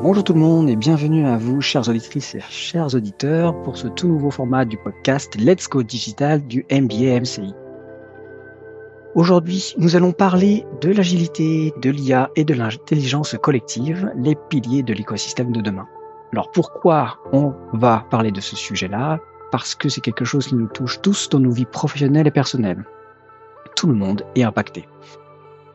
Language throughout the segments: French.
Bonjour tout le monde et bienvenue à vous, chères auditrices et chers auditeurs, pour ce tout nouveau format du podcast Let's Go Digital du MBA MCI. Aujourd'hui, nous allons parler de l'agilité, de l'IA et de l'intelligence collective, les piliers de l'écosystème de demain. Alors pourquoi on va parler de ce sujet-là? Parce que c'est quelque chose qui nous touche tous dans nos vies professionnelles et personnelles. Tout le monde est impacté.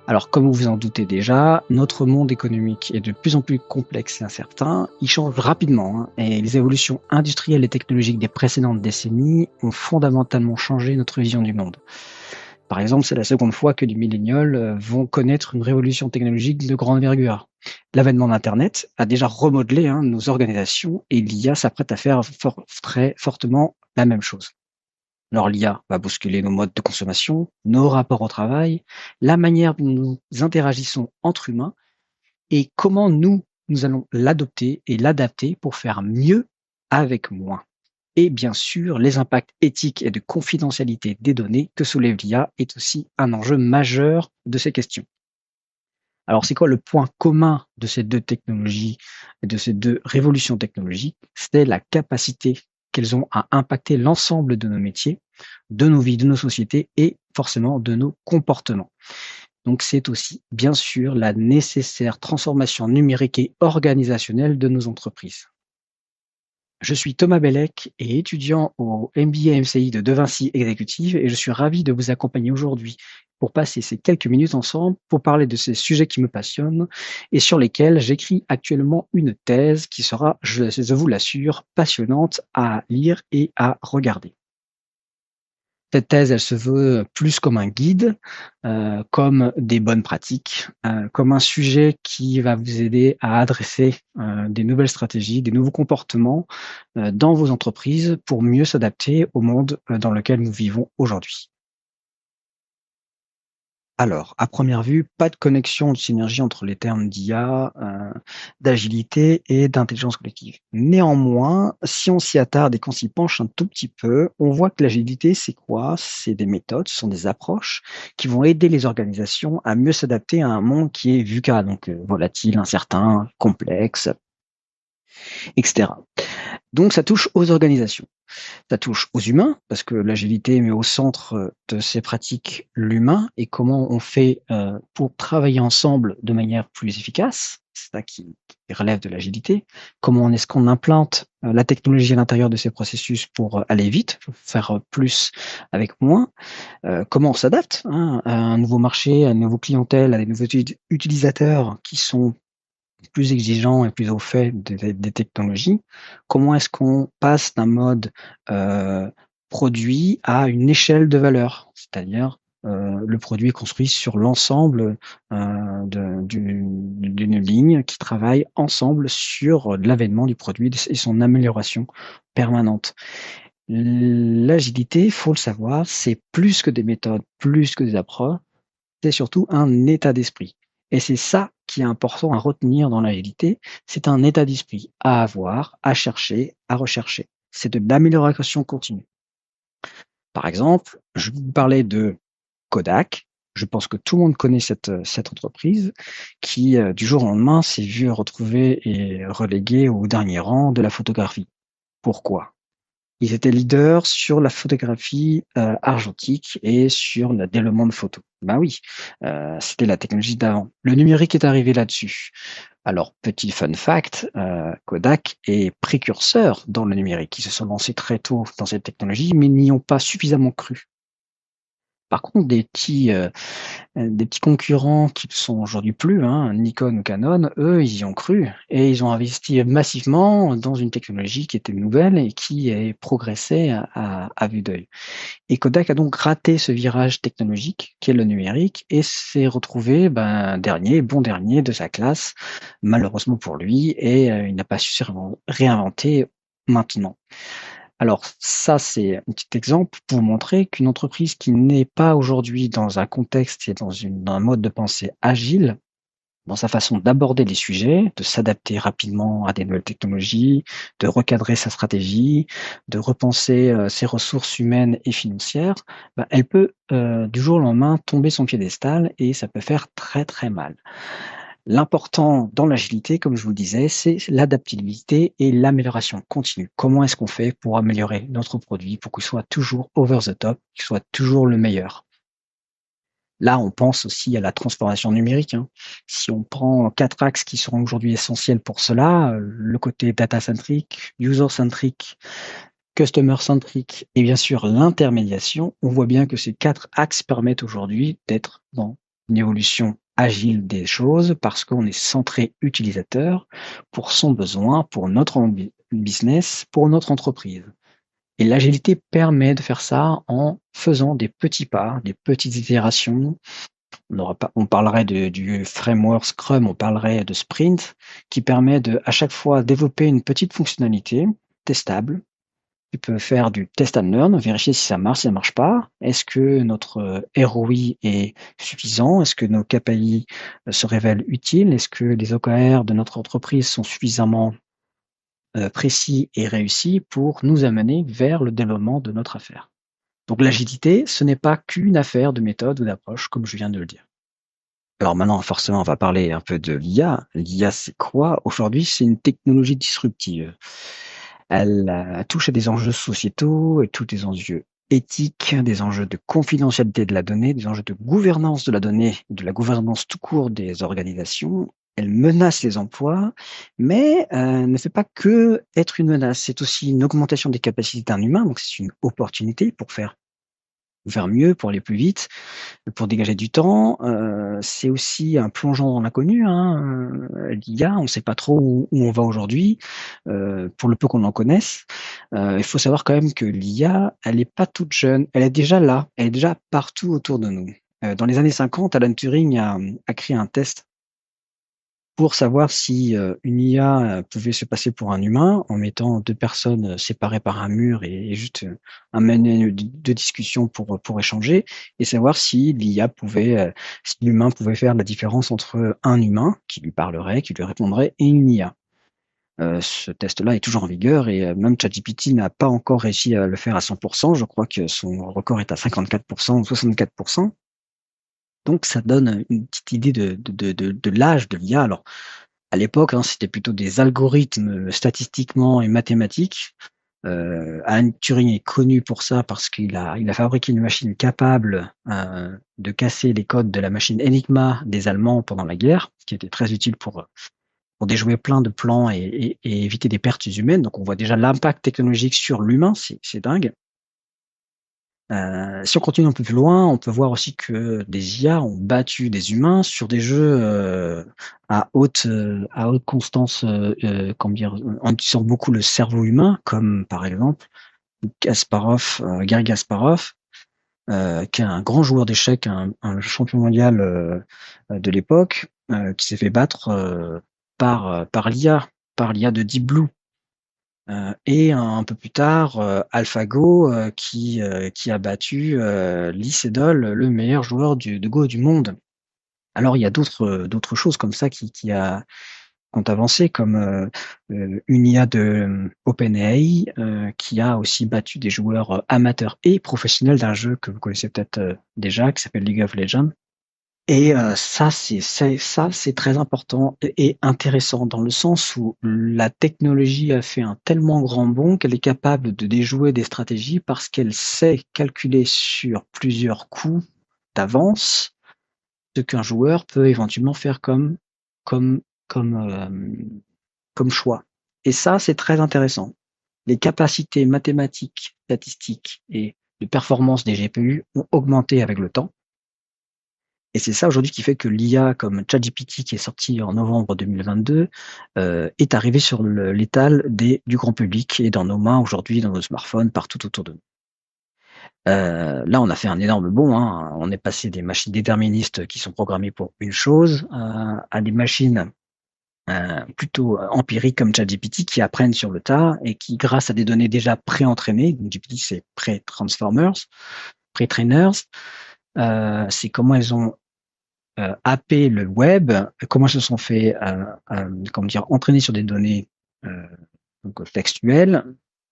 Alors, comme vous vous en doutez déjà, notre monde économique est de plus en plus complexe et incertain. Il change rapidement, et les évolutions industrielles et technologiques des précédentes décennies ont fondamentalement changé notre vision du monde. Par exemple, c'est la seconde fois que les millénials vont connaître une révolution technologique de grande envergure. L'avènement d'Internet a déjà remodelé nos organisations et l'IA s'apprête à faire très fortement la même chose. Alors l'IA va bousculer nos modes de consommation, nos rapports au travail, la manière dont nous interagissons entre humains et comment nous allons l'adopter et l'adapter pour faire mieux avec moins. Et bien sûr, les impacts éthiques et de confidentialité des données que soulève l'IA est aussi un enjeu majeur de ces questions. Alors c'est quoi le point commun de ces deux technologies et de ces deux révolutions technologiques? C'est la capacité qu'elles ont à impacter l'ensemble de nos métiers, de nos vies, de nos sociétés et forcément de nos comportements. Donc c'est aussi bien sûr la nécessaire transformation numérique et organisationnelle de nos entreprises. Je suis Thomas Bellec et étudiant au MBA MCI de Vinci Exécutive et je suis ravi de vous accompagner aujourd'hui pour passer ces quelques minutes ensemble pour parler de ces sujets qui me passionnent et sur lesquels j'écris actuellement une thèse qui sera, je vous l'assure, passionnante à lire et à regarder. Cette thèse, elle se veut plus comme un guide, comme des bonnes pratiques, comme un sujet qui va vous aider à adresser, des nouvelles stratégies, des nouveaux comportements, dans vos entreprises pour mieux s'adapter au monde, dans lequel nous vivons aujourd'hui. Alors, à première vue, pas de connexion de synergie entre les termes d'IA, d'agilité et d'intelligence collective. Néanmoins, si on s'y attarde et qu'on s'y penche un tout petit peu, on voit que l'agilité, c'est quoi? C'est des méthodes, ce sont des approches qui vont aider les organisations à mieux s'adapter à un monde qui est VUCA, donc volatile, incertain, complexe, etc. Donc ça touche aux organisations. Ça touche aux humains, parce que l'agilité met au centre de ces pratiques l'humain et comment on fait pour travailler ensemble de manière plus efficace. C'est ça qui relève de l'agilité. Comment est-ce qu'on implante la technologie à l'intérieur de ces processus pour aller vite, pour faire plus avec moins. Comment on s'adapte à un nouveau marché, à une nouvelle clientèle, à des nouveaux utilisateurs qui sont plus exigeants et plus au fait des technologies. Comment est-ce qu'on passe d'un mode produit à une échelle de valeur? C'est-à-dire, le produit est construit sur l'ensemble d'une ligne qui travaille ensemble sur l'avènement du produit et son amélioration permanente. L'agilité, il faut le savoir, c'est plus que des méthodes, plus que des approches, c'est surtout un état d'esprit. Et c'est ça qui est important à retenir dans l'agilité, c'est un état d'esprit à avoir, à chercher, à rechercher. C'est de l'amélioration continue. Par exemple, je vais vous parler de Kodak. Je pense que tout le monde connaît cette entreprise qui, du jour au lendemain, s'est vue retrouvée et reléguée au dernier rang de la photographie. Pourquoi? Ils étaient leaders sur la photographie, argentique et sur le développement de photos. Ben oui, c'était la technologie d'avant. Le numérique est arrivé là-dessus. Alors petit fun fact, Kodak est précurseur dans le numérique. Ils se sont lancés très tôt dans cette technologie, mais n'y ont pas suffisamment cru. Par contre, des petits concurrents qui ne sont aujourd'hui plus, Nikon ou Canon, eux, ils y ont cru et ils ont investi massivement dans une technologie qui était nouvelle et qui progressait à vue d'œil. Et Kodak a donc raté ce virage technologique qui est le numérique et s'est retrouvé bon dernier de sa classe, malheureusement pour lui, et il n'a pas su se réinventer maintenant. Alors ça, c'est un petit exemple pour montrer qu'une entreprise qui n'est pas aujourd'hui dans un contexte et dans un mode de pensée agile, dans sa façon d'aborder les sujets, de s'adapter rapidement à des nouvelles technologies, de recadrer sa stratégie, de repenser ses ressources humaines et financières, elle peut du jour au lendemain tomber son piédestal et ça peut faire très très mal. L'important dans l'agilité, comme je vous le disais, c'est l'adaptabilité et l'amélioration continue. Comment est-ce qu'on fait pour améliorer notre produit pour qu'il soit toujours over the top, qu'il soit toujours le meilleur? Là, on pense aussi à la transformation numérique, hein. Si on prend 4 axes qui seront aujourd'hui essentiels pour cela, le côté data centric, user centric, customer centric et bien sûr l'intermédiation, on voit bien que ces 4 axes permettent aujourd'hui d'être dans une évolution agile des choses parce qu'on est centré utilisateur pour son besoin, pour notre business, pour notre entreprise. Et l'agilité permet de faire ça en faisant des petits pas, des petites itérations. On parlerait du framework Scrum, on parlerait de sprint, qui permet de, à chaque fois, développer une petite fonctionnalité testable. Tu peux faire du test and learn, vérifier si ça marche, si ça marche pas. Est-ce que notre ROI est suffisant? Est-ce que nos KPI se révèlent utiles? Est-ce que les OKR de notre entreprise sont suffisamment précis et réussis pour nous amener vers le développement de notre affaire? Donc l'agilité, ce n'est pas qu'une affaire de méthode ou d'approche, comme je viens de le dire. Alors maintenant, forcément, on va parler un peu de l'IA. L'IA, c'est quoi? Aujourd'hui, c'est une technologie disruptive. Elle touche à des enjeux sociétaux et tous des enjeux éthiques, des enjeux de confidentialité de la donnée, des enjeux de gouvernance de la donnée, de la gouvernance tout court des organisations. Elle menace les emplois, mais ne fait pas que être une menace. C'est aussi une augmentation des capacités d'un humain, donc c'est une opportunité pour faire mieux, pour aller plus vite, pour dégager du temps. C'est aussi un plongeon dans l'inconnu, hein, l'IA, on ne sait pas trop où on va aujourd'hui, pour le peu qu'on en connaisse. Il faut savoir quand même que l'IA, elle est pas toute jeune, elle est déjà là, elle est déjà partout autour de nous. Dans les années 50, Alan Turing a créé un test pour savoir si, une IA, pouvait se passer pour un humain en mettant 2 personnes, séparées par un mur et juste, un menu de discussion pour échanger et savoir si l'IA pouvait, si l'humain pouvait faire la différence entre un humain qui lui parlerait, qui lui répondrait et une IA. Ce test-là est toujours en vigueur et même ChatGPT n'a pas encore réussi à le faire à 100. Je crois que son record est à 54 ou 64. Donc ça donne une petite idée de l'âge de l'IA. Alors à l'époque, hein, c'était plutôt des algorithmes, statistiquement et mathématiques. Alan Turing est connu pour ça parce qu'il a fabriqué une machine capable, de casser les codes de la machine Enigma des Allemands pendant la guerre, ce qui était très utile pour déjouer plein de plans et éviter des pertes humaines. Donc on voit déjà l'impact technologique sur l'humain, c'est dingue. Si on continue un peu plus loin, on peut voir aussi que des IA ont battu des humains sur des jeux, à haute constance, comment dire? En utilisant beaucoup le cerveau humain, comme par exemple Kasparov, Garry Kasparov, qui est un grand joueur d'échecs, un champion mondial, de l'époque, qui s'est fait battre, par l'IA de Deep Blue. Et un peu plus tard, AlphaGo, qui a battu, Lee Sedol, le meilleur joueur de Go du monde. Alors il y a d'autres choses comme ça qui ont avancé comme, une IA de, OpenAI, qui a aussi battu des joueurs, amateurs et professionnels d'un jeu que vous connaissez peut-être, déjà, qui s'appelle League of Legends. Et ça, c'est très important et intéressant dans le sens où la technologie a fait un tellement grand bond qu'elle est capable de déjouer des stratégies parce qu'elle sait calculer sur plusieurs coups d'avance ce qu'un joueur peut éventuellement faire comme comme, comme choix. Et ça, c'est très intéressant. Les capacités mathématiques, statistiques et de performance des GPU ont augmenté avec le temps. Et c'est ça aujourd'hui qui fait que l'IA comme ChatGPT qui est sorti en novembre 2022 est arrivé sur l'étal du grand public et dans nos mains aujourd'hui, dans nos smartphones, partout autour de nous. Là, on a fait un énorme bond, hein. On est passé des machines déterministes qui sont programmées pour une chose à des machines plutôt empiriques comme ChatGPT qui apprennent sur le tas et qui, grâce à des données déjà pré-entraînées, donc GPT c'est pré-transformers, pré-trainers, c'est comment elles ont happer le web, comment ils se sont fait, comment dire, entraîner sur des données donc textuelles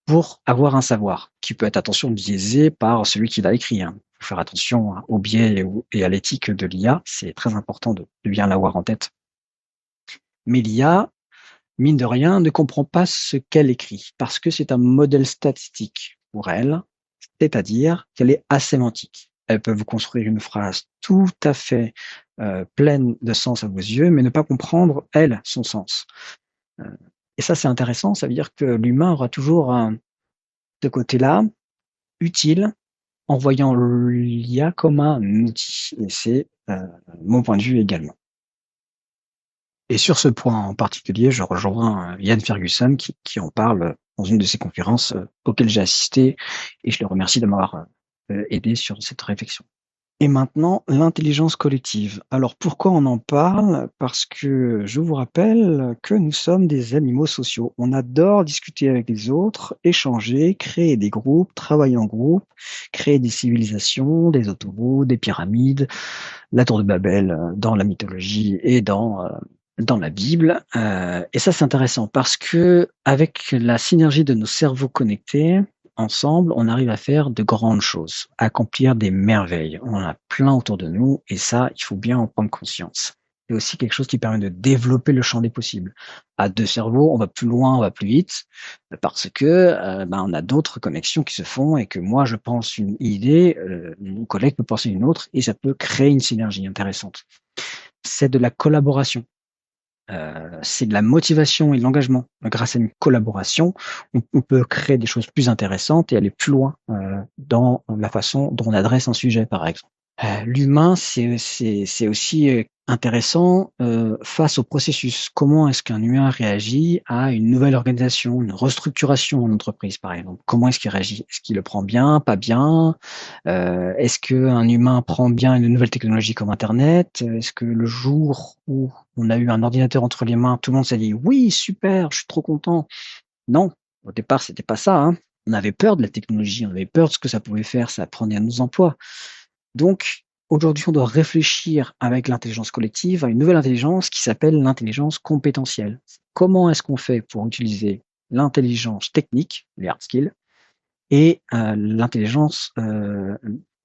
pour avoir un savoir qui peut être, attention, biaisé par celui qui l'a écrit. Hein. Il faut faire attention aux biais et à l'éthique de l'IA. C'est très important de bien l'avoir en tête. Mais l'IA, mine de rien, ne comprend pas ce qu'elle écrit, parce que c'est un modèle statistique pour elle, c'est-à-dire qu'elle est asémantique. Elle peut vous construire une phrase tout à fait pleine de sens à vos yeux, mais ne pas comprendre, elle, son sens. Euh, et ça, c'est intéressant, ça veut dire que l'humain aura toujours ce côté-là utile en voyant l'IA comme un outil. Et c'est mon point de vue également. Et sur ce point en particulier, je rejoins Ian Ferguson qui en parle dans une de ses conférences auxquelles j'ai assisté, et je le remercie de m'avoir aidé sur cette réflexion. Et maintenant, l'intelligence collective. Alors pourquoi on en parle? Parce que je vous rappelle que nous sommes des animaux sociaux. On adore discuter avec les autres, échanger, créer des groupes, travailler en groupe, créer des civilisations, des autoroutes, des pyramides, la tour de Babel dans la mythologie et dans la Bible. Et ça, c'est intéressant parce que avec la synergie de nos cerveaux connectés, ensemble, on arrive à faire de grandes choses, à accomplir des merveilles. On en a plein autour de nous et ça, il faut bien en prendre conscience. C'est aussi quelque chose qui permet de développer le champ des possibles. À deux cerveaux, on va plus loin, on va plus vite, parce que on a d'autres connexions qui se font et que moi, je pense une idée, mon collègue peut penser une autre et ça peut créer une synergie intéressante. C'est de la collaboration. C'est de la motivation et de l'engagement. Grâce à une collaboration, on peut créer des choses plus intéressantes et aller plus loin dans la façon dont on adresse un sujet, par exemple. L'humain, c'est aussi intéressant face au processus. Comment est-ce qu'un humain réagit à une nouvelle organisation, une restructuration en entreprise, par exemple? Comment est-ce qu'il réagit? Est-ce qu'il le prend bien, pas bien? Est-ce qu'un humain prend bien une nouvelle technologie comme Internet? Est-ce que le jour où on a eu un ordinateur entre les mains, tout le monde s'est dit oui, super, je suis trop content? Non, au départ, c'était pas ça, hein. On avait peur de la technologie, on avait peur de ce que ça pouvait faire, ça prenait à nos emplois. Donc, aujourd'hui, on doit réfléchir avec l'intelligence collective à une nouvelle intelligence qui s'appelle l'intelligence compétentielle. Comment est-ce qu'on fait pour utiliser l'intelligence technique, les hard skills, et l'intelligence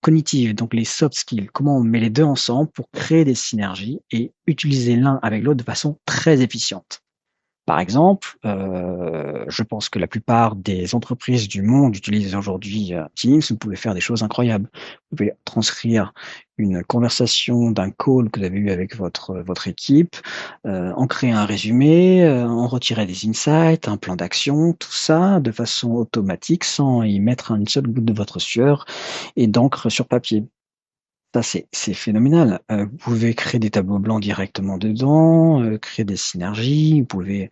cognitive, donc les soft skills? Comment on met les deux ensemble pour créer des synergies et utiliser l'un avec l'autre de façon très efficiente? Par exemple, je pense que la plupart des entreprises du monde utilisent aujourd'hui Teams. Vous pouvez faire des choses incroyables. Vous pouvez transcrire une conversation d'un call que vous avez eu avec votre équipe, en créer un résumé, en retirer des insights, un plan d'action, tout ça de façon automatique sans y mettre une seule goutte de votre sueur et d'encre sur papier. Ça, c'est phénoménal. Vous pouvez créer des tableaux blancs directement dedans, créer des synergies, vous pouvez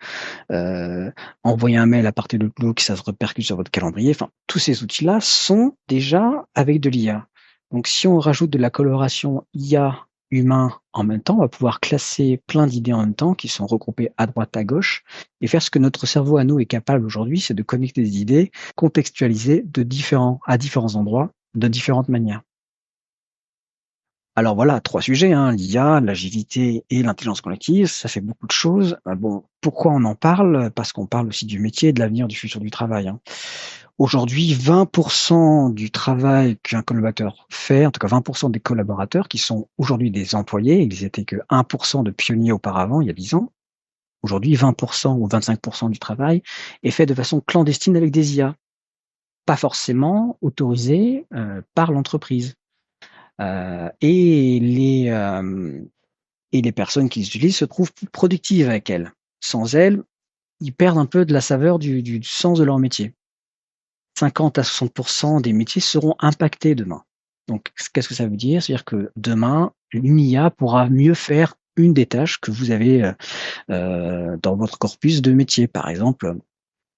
envoyer un mail à partir de Outlook, ça se répercute sur votre calendrier. Enfin, tous ces outils-là sont déjà avec de l'IA. Donc, si on rajoute de la coloration IA humain en même temps, on va pouvoir classer plein d'idées en même temps qui sont regroupées à droite, à gauche, et faire ce que notre cerveau à nous est capable aujourd'hui, c'est de connecter des idées contextualisées à différents endroits, de différentes manières. Alors voilà, 3 sujets, hein, l'IA, l'agilité et l'intelligence collective, ça fait beaucoup de choses. Bon, pourquoi on en parle? Parce qu'on parle aussi du métier et de l'avenir du futur du travail, hein. Aujourd'hui, 20 du travail qu'un collaborateur fait, en tout cas 20 des collaborateurs qui sont aujourd'hui des employés, ils étaient que 1 de pionniers auparavant, il y a 10 ans. Aujourd'hui, 20 ou 25 du travail est fait de façon clandestine avec des IA, pas forcément autorisées, par l'entreprise. Et les personnes qui les utilisent se trouvent plus productives avec elles. Sans elles, ils perdent un peu de la saveur du sens de leur métier. 50 à 60 des métiers seront impactés demain. Donc, qu'est-ce que ça veut dire? C'est-à-dire que demain, une IA pourra mieux faire une des tâches que vous avez dans votre corpus de métier. Par exemple,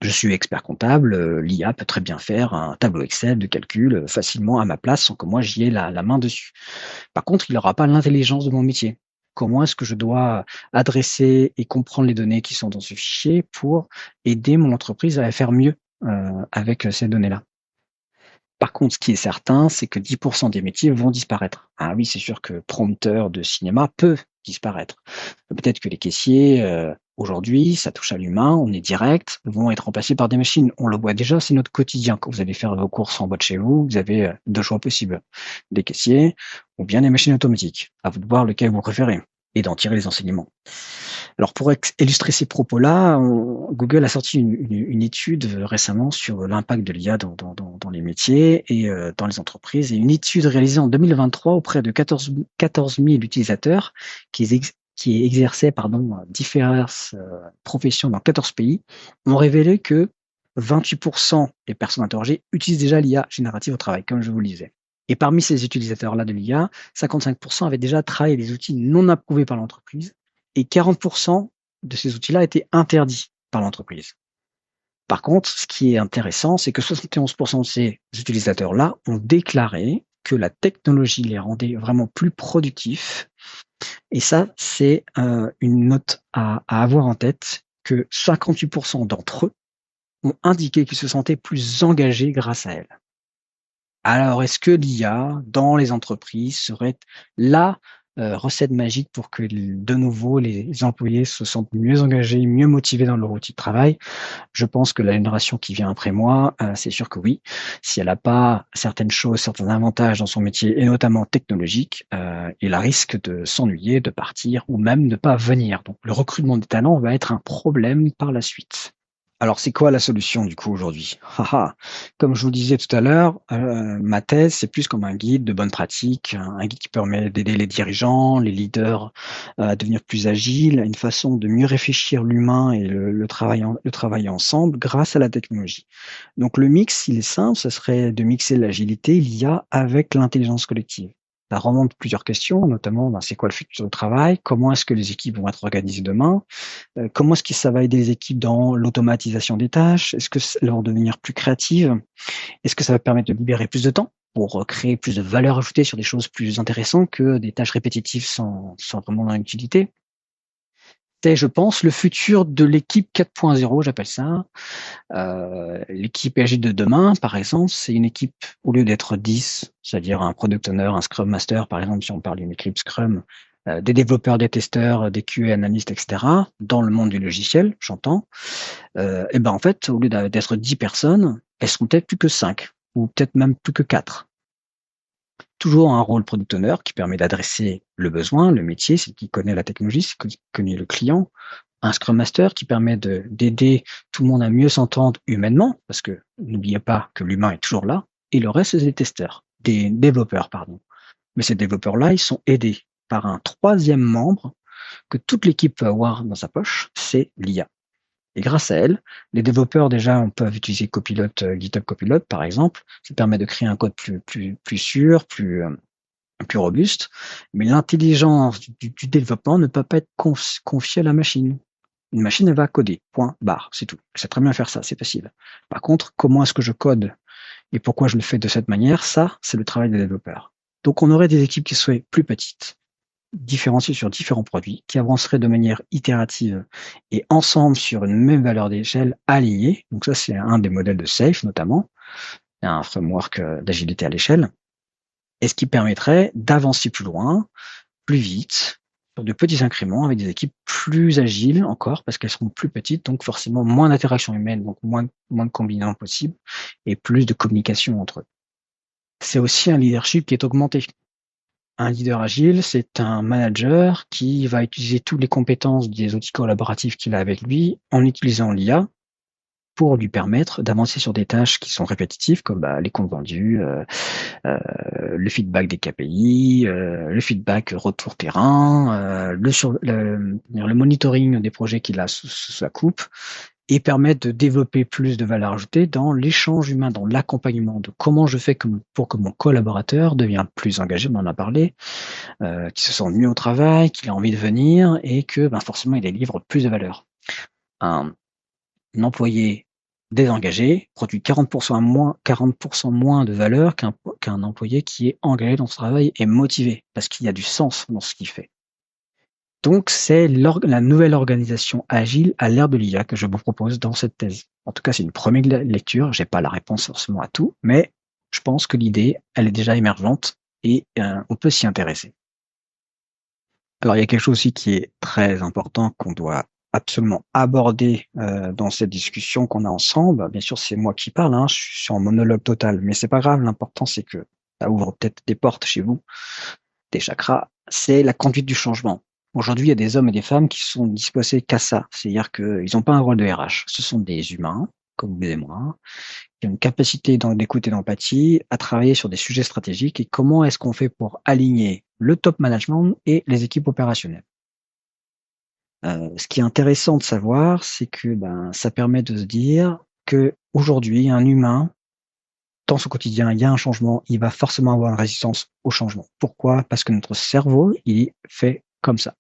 je suis expert comptable, l'IA peut très bien faire un tableau Excel de calcul facilement à ma place sans que moi j'y ai la main dessus. Par contre, il n'aura pas l'intelligence de mon métier. Comment est-ce que je dois adresser et comprendre les données qui sont dans ce fichier pour aider mon entreprise à la faire mieux avec ces données-là? Par contre, ce qui est certain, c'est que 10 des métiers vont disparaître. Ah oui, c'est sûr que prompteur de cinéma peut disparaître. Peut-être que les caissiers, aujourd'hui, ça touche à l'humain, on est direct, vont être remplacés par des machines. On le voit déjà, c'est notre quotidien. Quand vous allez faire vos courses en bas de chez vous, vous avez 2 choix possibles: des caissiers ou bien des machines automatiques. À vous de voir lequel vous préférez et d'en tirer les enseignements. Alors pour illustrer ces propos-là, Google a sorti une étude récemment sur l'impact de l'IA dans les métiers et dans les entreprises. Et une étude réalisée en 2023 auprès de 14 000 utilisateurs qui exerçaient diverses professions dans 14 pays ont révélé que 28% des personnes interrogées utilisent déjà l'IA générative au travail, comme je vous le disais. Et parmi ces utilisateurs-là de l'IA, 55% avaient déjà travaillé des outils non approuvés par l'entreprise et 40% de ces outils-là étaient interdits par l'entreprise. Par contre, ce qui est intéressant, c'est que 71% de ces utilisateurs-là ont déclaré que la technologie les rendait vraiment plus productifs. Et ça, c'est une note à avoir en tête, que 58% d'entre eux ont indiqué qu'ils se sentaient plus engagés grâce à elle. Alors, est-ce que l'IA dans les entreprises serait la recette magique pour que de nouveau les employés se sentent mieux engagés, mieux motivés dans leur outil de travail? Je pense que la génération qui vient après moi, c'est sûr que oui. Si elle n'a pas certaines choses, certains avantages dans son métier, et notamment technologiques, il a risque de s'ennuyer, de partir ou même de ne pas venir. Donc le recrutement des talents va être un problème par la suite. Alors, c'est quoi la solution du coup aujourd'hui? Comme je vous disais tout à l'heure, ma thèse, c'est plus comme un guide de bonne pratique, un guide qui permet d'aider les dirigeants, les leaders à devenir plus agiles, une façon de mieux réfléchir l'humain et le travailler ensemble grâce à la technologie. Donc le mix, il est simple, ce serait de mixer l'agilité, l'IA avec l'intelligence collective. Ça remonte plusieurs questions, notamment c'est quoi le futur du travail, comment est-ce que les équipes vont être organisées demain, comment est-ce que ça va aider les équipes dans l'automatisation des tâches? Est-ce que ça leur devenir plus créatives? Est-ce que ça va permettre de libérer plus de temps pour créer plus de valeur ajoutée sur des choses plus intéressantes que des tâches répétitives sans vraiment utilité? C'est, je pense, le futur de l'équipe 4.0, j'appelle ça. L'équipe agile de demain, par exemple, c'est une équipe, au lieu d'être 10, c'est-à-dire un product owner, un scrum master, par exemple, si on parle d'une équipe scrum, des développeurs, des testeurs, des QA analystes, etc., dans le monde du logiciel, j'entends, et ben en fait, au lieu d'être 10 personnes, elles seront peut-être plus que 5, ou peut-être même plus que 4. Toujours un rôle product owner qui permet d'adresser le besoin, le métier, c'est qui connaît la technologie, c'est qui connaît le client. Un Scrum Master qui permet d'aider tout le monde à mieux s'entendre humainement, parce que n'oubliez pas que l'humain est toujours là, et le reste, c'est des testeurs, des développeurs, pardon. Mais ces développeurs-là, ils sont aidés par un troisième membre que toute l'équipe peut avoir dans sa poche, c'est l'IA. Et grâce à elle, les développeurs déjà peuvent utiliser Copilot, GitHub Copilot par exemple. Ça permet de créer un code plus sûr, plus robuste. Mais l'intelligence du développement ne peut pas être confiée à la machine. Une machine, elle va coder, point, barre, c'est tout. Elle sait très bien faire ça, c'est facile. Par contre, comment est-ce que je code et pourquoi je le fais de cette manière, ça, c'est le travail des développeurs. Donc on aurait des équipes qui seraient plus petites, différenciées sur différents produits, qui avanceraient de manière itérative et ensemble sur une même valeur d'échelle alignée. Donc ça, c'est un des modèles de SAFe notamment, un framework d'agilité à l'échelle, et ce qui permettrait d'avancer plus loin, plus vite, sur de petits incréments avec des équipes plus agiles encore parce qu'elles seront plus petites, donc forcément moins d'interactions humaines, donc moins de combinaisons possibles et plus de communication entre eux. C'est aussi un leadership qui est augmenté. Un leader agile, c'est un manager qui va utiliser toutes les compétences des outils collaboratifs qu'il a avec lui en utilisant l'IA pour lui permettre d'avancer sur des tâches qui sont répétitives comme les comptes vendus, le feedback des KPI, le feedback retour terrain, le monitoring des projets qu'il a sous sa coupe, et permettre de développer plus de valeur ajoutée dans l'échange humain, dans l'accompagnement de comment je fais pour que mon collaborateur devienne plus engagé, on en a parlé, qu'il se sente mieux au travail, qu'il a envie de venir et que forcément il délivre plus de valeur. Un employé désengagé produit 40% moins de valeur qu'un employé qui est engagé dans son travail et motivé, parce qu'il y a du sens dans ce qu'il fait. Donc, c'est la nouvelle organisation agile à l'ère de l'IA que je vous propose dans cette thèse. En tout cas, c'est une première lecture. J'ai pas la réponse forcément à tout, mais je pense que l'idée, elle est déjà émergente et on peut s'y intéresser. Alors, il y a quelque chose aussi qui est très important qu'on doit absolument aborder dans cette discussion qu'on a ensemble. Bien sûr, c'est moi qui parle, je suis en monologue total, mais c'est pas grave. L'important, c'est que ça ouvre peut-être des portes chez vous, des chakras. C'est la conduite du changement. Aujourd'hui, il y a des hommes et des femmes qui sont disposés qu'à ça. C'est-à-dire qu'ils n'ont pas un rôle de RH. Ce sont des humains, comme vous et moi, qui ont une capacité d'écoute et d'empathie à travailler sur des sujets stratégiques et comment est-ce qu'on fait pour aligner le top management et les équipes opérationnelles. Ce qui est intéressant de savoir, c'est que ça permet de se dire que aujourd'hui, un humain, dans son quotidien, il y a un changement, il va forcément avoir une résistance au changement. Pourquoi? Parce que notre cerveau, il est fait comme ça.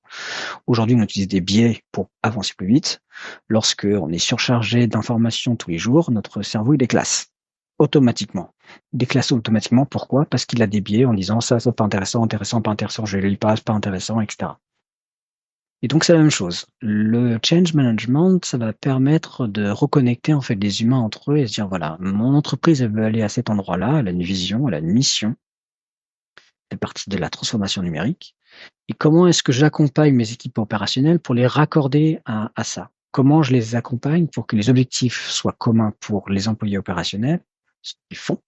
Aujourd'hui, on utilise des biais pour avancer plus vite. Lorsque on est surchargé d'informations tous les jours, notre cerveau, il déclasse automatiquement. Il déclasse automatiquement. Pourquoi? Parce qu'il a des biais en disant ça, pas intéressant, intéressant, pas intéressant, je ne lis pas, c'est pas intéressant, etc. Et donc c'est la même chose. Le change management, ça va permettre de reconnecter en fait les humains entre eux et se dire voilà, mon entreprise elle veut aller à cet endroit-là, elle a une vision, elle a une mission, elle fait partie de la transformation numérique. Et comment est-ce que j'accompagne mes équipes opérationnelles pour les raccorder à ça? Comment je les accompagne pour que les objectifs soient communs pour les employés opérationnels, ce qu'ils font,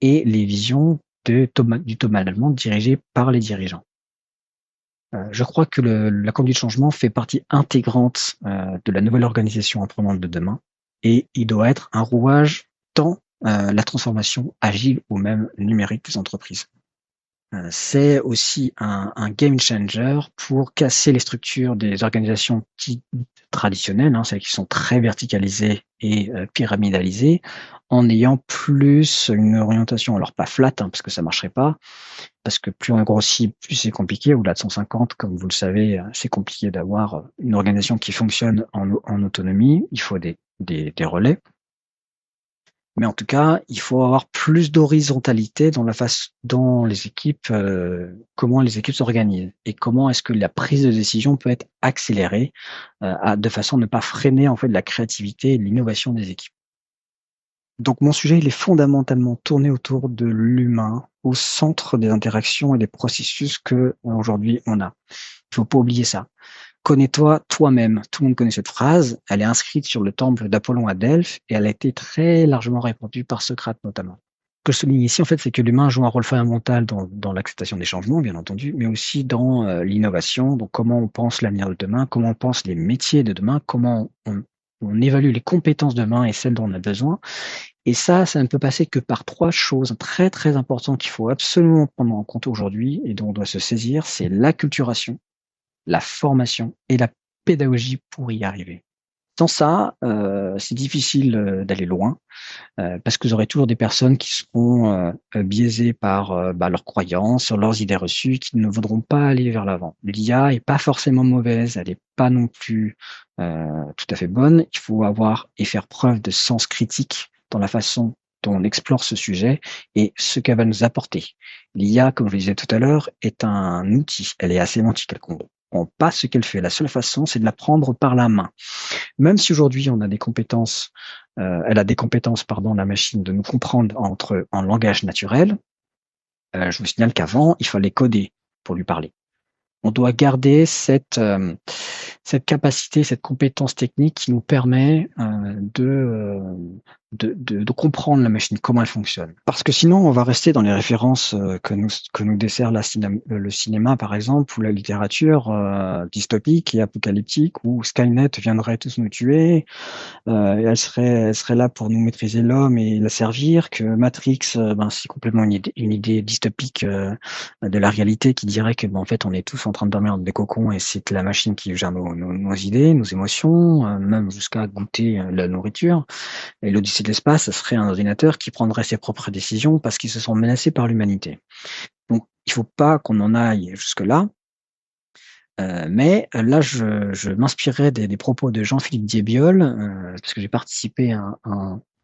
et les visions du top management dirigées par les dirigeants? Je crois que la conduite du changement fait partie intégrante, de la nouvelle organisation apprenante de demain et il doit être un rouage dans, la transformation agile ou même numérique des entreprises. C'est aussi un game changer pour casser les structures des organisations dites traditionnelles, celles qui sont très verticalisées et pyramidalisées, en ayant plus une orientation, alors pas flat, parce que ça marcherait pas, parce que plus on grossit, plus c'est compliqué. Au-delà de 150, comme vous le savez, c'est compliqué d'avoir une organisation qui fonctionne en autonomie. Il faut des relais. Mais en tout cas, il faut avoir plus d'horizontalité dans les équipes, comment les équipes s'organisent et comment est-ce que la prise de décision peut être accélérée, de façon à ne pas freiner en fait la créativité et l'innovation des équipes. Donc mon sujet, il est fondamentalement tourné autour de l'humain, au centre des interactions et des processus que aujourd'hui on a. Il faut pas oublier ça. Connais-toi toi-même. Tout le monde connaît cette phrase. Elle est inscrite sur le temple d'Apollon à Delphes et elle a été très largement répandue par Socrate notamment. Ce que je souligne ici, en fait, c'est que l'humain joue un rôle fondamental dans l'acceptation des changements, bien entendu, mais aussi dans l'innovation. Donc, comment on pense l'avenir de demain, comment on pense les métiers de demain, comment on évalue les compétences de demain et celles dont on a besoin. Et ça ne peut passer que par trois choses très, très importantes qu'il faut absolument prendre en compte aujourd'hui et dont on doit se saisir. C'est l'acculturation, la formation et la pédagogie pour y arriver. Sans ça, c'est difficile, d'aller loin, parce que vous aurez toujours des personnes qui seront, biaisées par, leurs croyances, sur leurs idées reçues, qui ne voudront pas aller vers l'avant. L'IA est pas forcément mauvaise, elle est pas non plus, tout à fait bonne. Il faut avoir et faire preuve de sens critique dans la façon dont on explore ce sujet et ce qu'elle va nous apporter. L'IA, comme je le disais tout à l'heure, est un outil. Elle est asémantique, elle comprend pas ce qu'elle fait. La seule façon, c'est de la prendre par la main. Même si aujourd'hui on a des compétences, elle a des compétences, pardon, la machine, de nous comprendre en langage naturel, je vous signale qu'avant, il fallait coder pour lui parler. On doit garder cette capacité, cette compétence technique qui nous permet de comprendre la machine, comment elle fonctionne. Parce que sinon, on va rester dans les références que nous dessert le cinéma, par exemple, ou la littérature dystopique et apocalyptique, où Skynet viendrait tous nous tuer, et elle serait là pour nous maîtriser l'homme et la servir, que Matrix, c'est complètement une idée dystopique de la réalité qui dirait que en fait on est tous en train de dormir dans des cocons et c'est la machine qui gère nos idées, nos émotions, même jusqu'à goûter la nourriture. Et l'Odyssée de l'espace, ça serait un ordinateur qui prendrait ses propres décisions parce qu'ils se sent menacés par l'humanité. Donc il faut pas qu'on en aille jusque-là. Mais là, je m'inspirais des propos de Jean-Philippe Diébiol, parce que j'ai participé à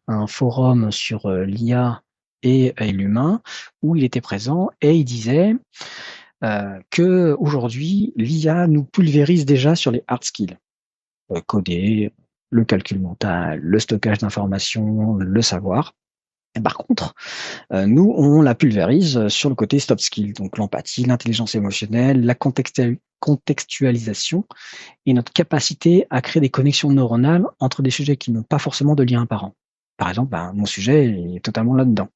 un forum sur l'IA et l'humain, où il était présent et il disait qu'aujourd'hui, l'IA nous pulvérise déjà sur les hard skills. Coder, le calcul mental, le stockage d'informations, le savoir. Et par contre, nous, on la pulvérise sur le côté soft skill, donc l'empathie, l'intelligence émotionnelle, la contextualisation et notre capacité à créer des connexions neuronales entre des sujets qui n'ont pas forcément de lien apparent. Par exemple, mon sujet est totalement là-dedans.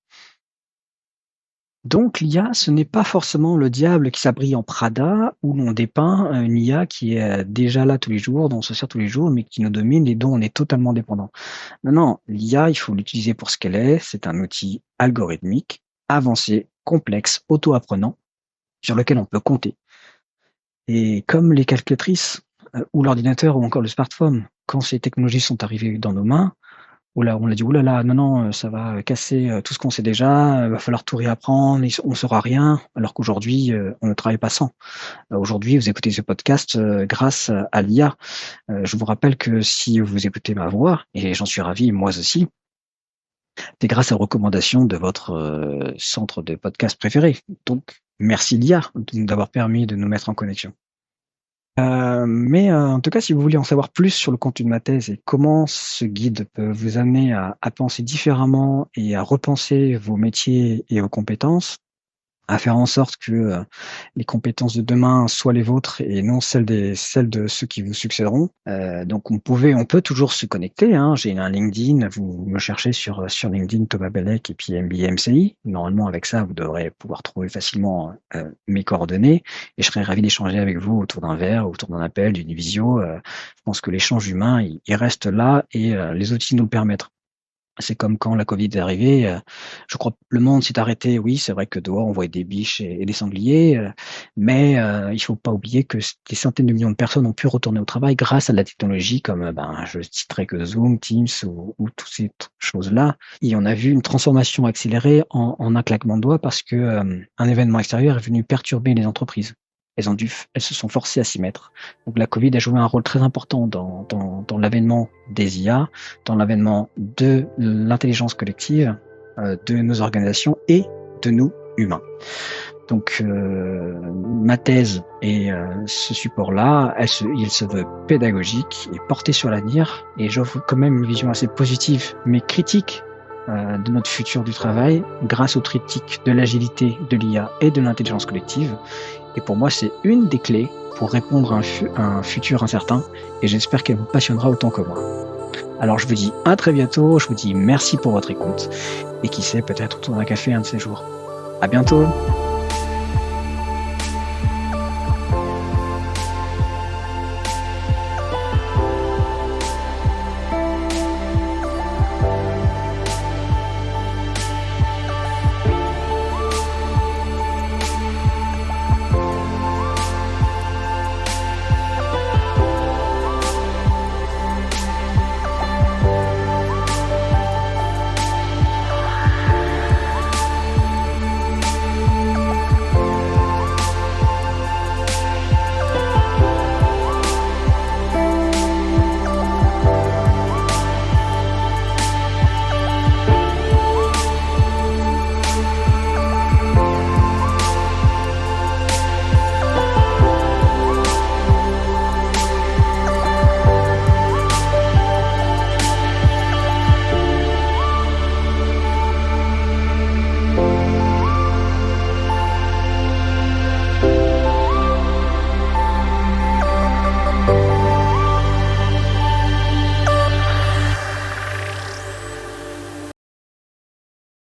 Donc l'IA, ce n'est pas forcément le diable qui s'habille en Prada, où l'on dépeint une IA qui est déjà là tous les jours, dont on se sert tous les jours, mais qui nous domine et dont on est totalement dépendant. Non, non, l'IA, il faut l'utiliser pour ce qu'elle est. C'est un outil algorithmique, avancé, complexe, auto-apprenant, sur lequel on peut compter. Et comme les calculatrices, ou l'ordinateur ou encore le smartphone, quand ces technologies sont arrivées dans nos mains, on a dit: «Ouh là là, non, non, ça va casser, tout ce qu'on sait déjà, va falloir tout réapprendre, on saura rien», alors qu'aujourd'hui, on ne travaille pas sans. Aujourd'hui, vous écoutez ce podcast, grâce à l'IA. Je vous rappelle que si vous écoutez ma voix, et j'en suis ravi, moi aussi, c'est grâce aux recommandations de votre, centre de podcast préféré. Donc merci l'IA de nous d'avoir permis de nous mettre en connexion. En tout cas, si vous voulez en savoir plus sur le contenu de ma thèse et comment ce guide peut vous amener à penser différemment et à repenser vos métiers et vos compétences, à faire en sorte que, les compétences de demain soient les vôtres et non celles de ceux qui vous succéderont. Donc on peut toujours se connecter, hein. J'ai un LinkedIn, vous me cherchez sur LinkedIn Thomas Bellec et puis MBA MCI. Normalement avec ça, vous devrez pouvoir trouver facilement, mes coordonnées et je serais ravi d'échanger avec vous autour d'un verre, autour d'un appel, d'une visio. Je pense que l'échange humain, il reste là et les outils nous le permettent. C'est comme quand la Covid est arrivée, je crois que le monde s'est arrêté. Oui, c'est vrai que dehors, on voyait des biches et des sangliers, il faut pas oublier que des centaines de millions de personnes ont pu retourner au travail grâce à de la technologie comme, je citerai que Zoom, Teams ou toutes ces choses-là. Et on a vu une transformation accélérée en un claquement de doigts parce que, un événement extérieur est venu perturber les entreprises. Elles se sont forcées à s'y mettre. Donc la Covid a joué un rôle très important dans l'avènement des IA, dans l'avènement de l'intelligence collective, de nos organisations et de nous, humains. Donc ma thèse et ce support-là, il se veut pédagogique et porté sur l'avenir, et j'offre quand même une vision assez positive, mais critique, de notre futur du travail, grâce au triptyque de l'agilité, de l'IA et de l'intelligence collective. Et pour moi, c'est une des clés pour répondre à un futur incertain, et j'espère qu'elle vous passionnera autant que moi. Alors je vous dis à très bientôt, je vous dis merci pour votre écoute, et qui sait, peut-être autour d'un café un de ces jours. À bientôt!